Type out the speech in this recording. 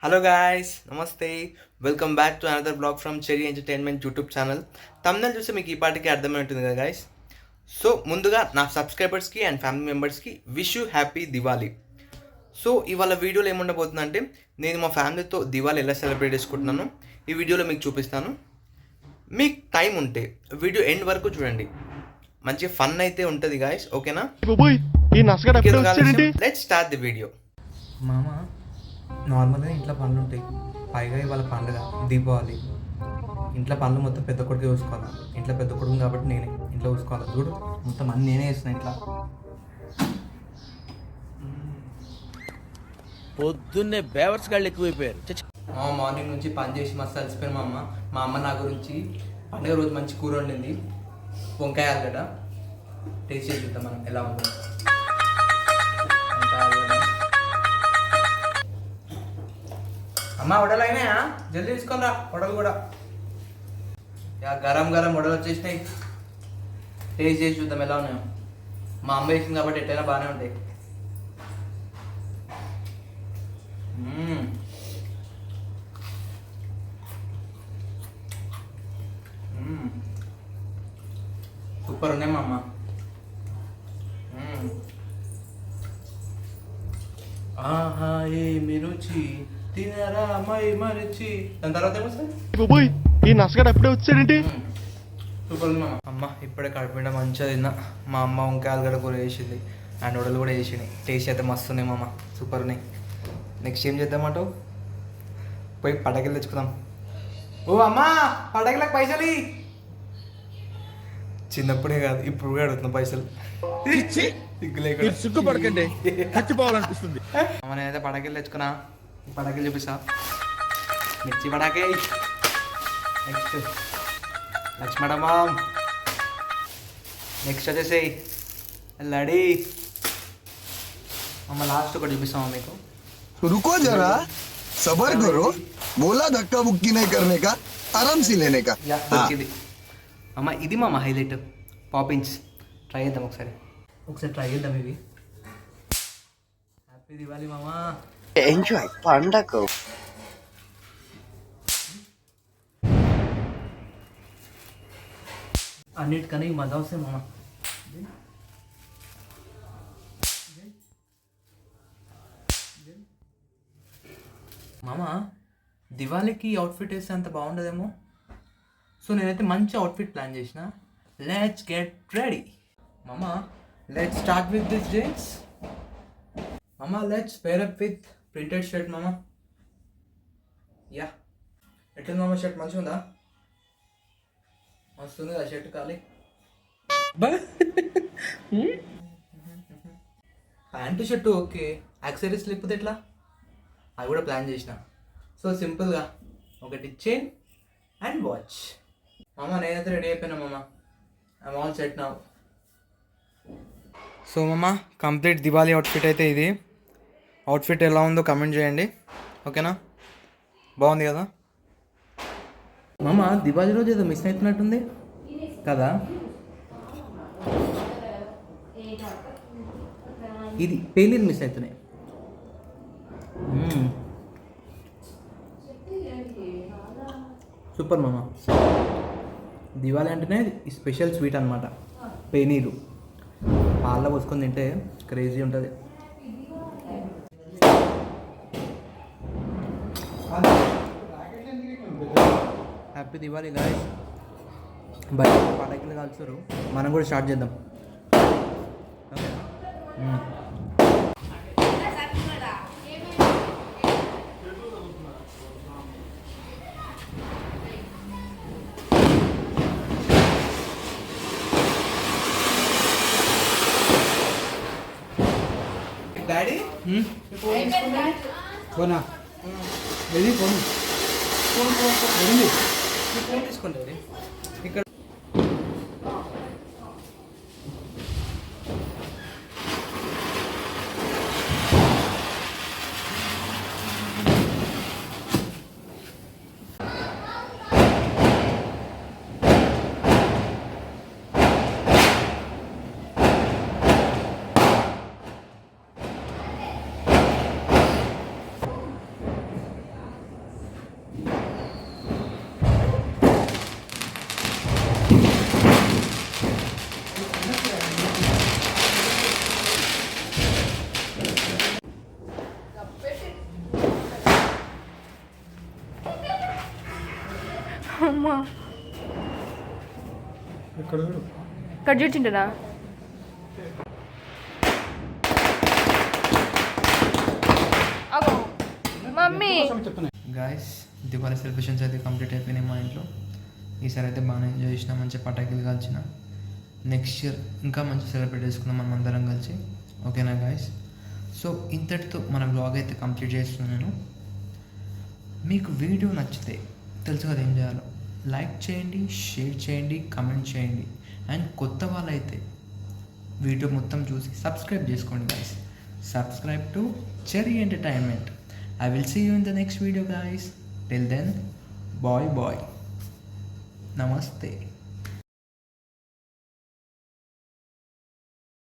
Hello guys, నమస్తే. Welcome back to another blog from Cherry entertainment YouTube channel. తమిళ చూస్తే మీకు ఈ పాటికి అర్థమై ఉంటుంది కదా గాయస్. సో ముందుగా నా సబ్స్క్రైబర్స్కి అండ్ ఫ్యామిలీ మెంబర్స్కి wish you happy Diwali. So ఇవాళ వీడియోలో ఏముండబోతుందంటే, నేను మా ఫ్యామిలీతో దివాళీ ఎలా సెలబ్రేట్ చేసుకుంటున్నాను ఈ వీడియోలో మీకు చూపిస్తాను. మీకు టైం ఉంటే వీడియో ఎండ్ వరకు చూడండి, మంచిగా ఫన్ అయితే ఉంటుంది గాయస్. ఓకేనా? Let's start the video. మామ, నార్మల్గా ఇంట్లో పనులు ఉంటాయి, పైగా ఇవాళ పండుగ దీపావళి. ఇంట్లో పనులు మొత్తం పెద్ద కొడుకు చూసుకోవాలి. ఇంట్లో పెద్ద కొడుకు కాబట్టి నేనే ఇంట్లో చూసుకోవాలి. చూడు, మొత్తం అన్నీ నేనే చేస్తున్నా ఇంట్లో. పొద్దున్నే బేవర్స్ గాళ్ళు ఎక్కువైపోయారు. మార్నింగ్ నుంచి పని చేసి మస్తు అలసిపోయాను మా అమ్మ నా గురించి పండుగ రోజు మంచి కూర వండింది, వంకాయ ఆలుగడ్డ. టేస్ట్ చేసి చూద్దాం మనం ఎలా ఉంటుంది. అమ్మ, వడలు అయినాయా? జల్దీ తీసుకొని వడలు కూడా. గరం గరం వడలు వచ్చేసినాయి. టేస్ట్ చేసి చూద్దాం ఎలా ఉన్నాయో. మా అమ్మ వేసింది కాబట్టి ఎట్టయినా బాగానే ఉంటాయి. సూపర్ ఉన్నాయి మా అమ్మ. ఆహా ఏమి రుచి, తినరా మై మరిచి. దాని తర్వాత ఏమొస్తుంది? ఈ నసగాడు అప్పుడే వచ్చాడేంటి? సూపర్ ఉంది అమ్మ. ఇప్పుడే కడుపుండా మంచిగా తిన్నా. మా అమ్మ వంకాయ ఆలుగడ్డ కూర వేసింది అండ్ వడలు కూడా వేసినాయి. టేస్ట్ అయితే మస్తు ఉన్నాయి మామ, సూపర్ ఉన్నాయి. నెక్స్ట్ ఏం చేద్దామంటావు? పోయి పటాకులు తెచ్చుకుందాం. ఓ అమ్మా, పటాకులకు పైసలు. చిన్నప్పుడే కాదు, ఇప్పుడు కూడా అడుగుతున్నా పైసలు. సిగ్గుపడకండి, చచ్చిపోవాలనిపిస్తుంది. నేనైతే పటాకులు తెచ్చుకున్నా. పటాకులు చూపిస్తా. మిర్చి పటాకే. నెక్స్ట్ లక్ష్మణమ్మ. నెక్స్ట్ వచ్చేసి లడీ. అమ్మ లాస్ట్ ఒకటి చూపిస్తామా మీకు. रुको जरा, सबर करो. बोला धक्का बुक्की नहीं करने का, आराम से लेने का. ఇది అమ్మ, ఇది మామ హైలైట్ పాపింగ్స్. ట్రై చేద్దాం ఒకసారి ట్రై చేద్దాం ఇవి. హ్యాపీ దివాళీ మామా. ఎంజాయ్ పండగ. అన్నిటికన్నా ఈ మజా వస్తాయి మామ. మామ, దివాళీకి అవుట్ఫిట్ వేస్తే అంత బాగుండదేమో. సో నేనైతే మంచి అవుట్ఫిట్ ప్లాన్ చేసిన. లెట్స్ గెట్ రెడీ మామ. Let's start with this jeans మామ. Let's pair up with printed shirt మామ. యా, ఎట్లుంది మామ షర్ట్? మంచిగా ఉందా? వస్తుంది కదా షర్ట్ ఖాళీ. ప్యాంటు షర్టు ఓకే, యాక్సరీస్ లేకపోతే ఎట్లా? అది కూడా ప్లాన్ చేసిన. సో సింపుల్గా ఒకటి చైన్ అండ్ వాచ్. మామ నేనైతే రెడీ అయిపోయినా మామ. I'm all set now. So మామ, కంప్లీట్ దివాళీ అవుట్ఫిట్ అయితే ఇది. అవుట్ఫిట్ ఎలా ఉందో కమెంట్ చేయండి, ఓకేనా? బాగుంది కదా మామ? దివాళీ రోజు ఏదో మిస్ అవుతున్నట్టుంది కదా. ఇది పేలీలు మిస్ అవుతున్నాయి. సూపర్ మామ. దివాళీ అంటేనే స్పెషల్ స్వీట్ అనమాట. పేనీరు పాలలో పోసుకొని తింటే క్రేజీ ఉంటుంది. Happy Diwali guys. బయట పటాకులు కాల్చారు, మనం కూడా స్టార్ట్ చేద్దాం. డాడీ ఫోనా? ఏది ఫోన్? ఫోన్ తీసుకోండి ఇక్కడ. కట్ చేసింటనా అగో మమ్మీ గాయస్ దివాళీ సెలబ్రేషన్స్ అయితే కంప్లీట్ అయిపోయినాయి మా ఇంట్లో. ఈసారి అయితే బాగానే ఎంజాయ్ చేసిన, మంచి పటాకులు కాల్చిన. నెక్స్ట్ ఇయర్ ఇంకా మంచి సెలబ్రేట్ చేసుకుందాం మనం అందరం కలిసి. ఓకేనా గాయస్? సో ఇంతటితో మన బ్లాగ్ అయితే కంప్లీట్ చేస్తున్నాను. మీకు వీడియో నచ్చితే తెలుసు కదా ఏం చేయాలో. లైక్ చేయండి, షేర్ చేయండి, కమెంట్ చేయండి. అండ్ కొత్త వాళ్ళైతే వీడియో మొత్తం చూసి సబ్స్క్రైబ్ చేసుకోండి guys. Subscribe to cherry entertainment. I will see you in the next video guys. Till then, bye bye. Namaste.